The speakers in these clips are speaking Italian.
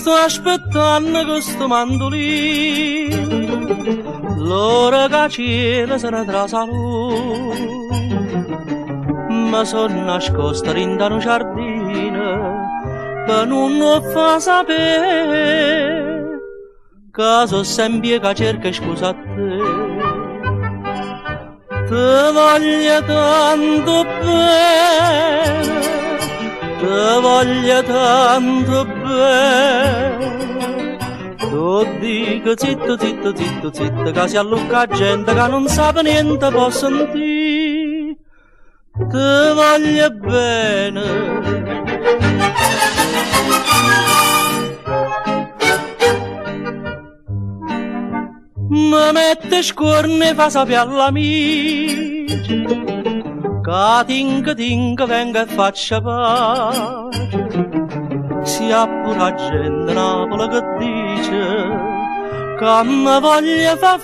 sto aspettando questo mandolino, l'ora che cielo sarà tra salute. Ma sono nascosta in un giardino per non fa sapere che sono sempre che cerca scusa a te. Te voglio tanto bene, te voglio tanto bene. Tu dico zitto, zitto, zitto, zitto, che si allucca gente che non sa niente può sentire. Te voglio bene. Mi mette scorne fa sapere all'amico che tinca venga e faccia pace. Sia pure la gente Napoli che dice che mi voglia fa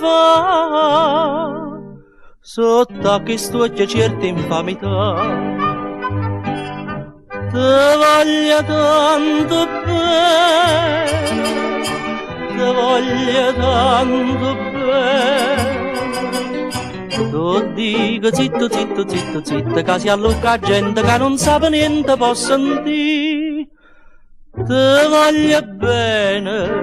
sotto a questo occhio certa infamità. Te voglio tanto bene, te voglio tanto bene. Tu dico zitto, zitto, zitto, zitto, che si allucca gente che non sa niente può sentire. Te voglio bene.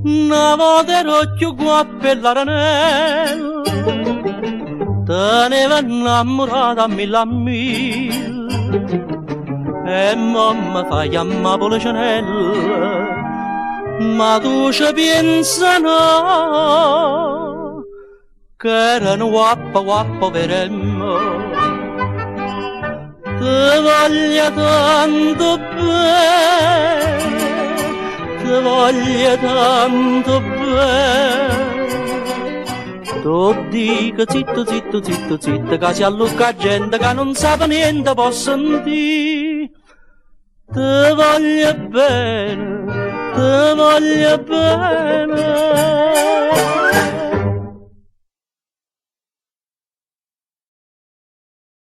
Una volta ero più guapo e l'aranello, teneva innamorata a mille, e mamma fa chiamare Policinella, ma tu ci pensa no, che erano guappo per me. Te voglio tanto bene, te voglio tanto bene. Tu dico zitto, zitto, zitto, zitto, che si allucca gente che non sa niente può sentire. Te voglio bene, te voglio bene.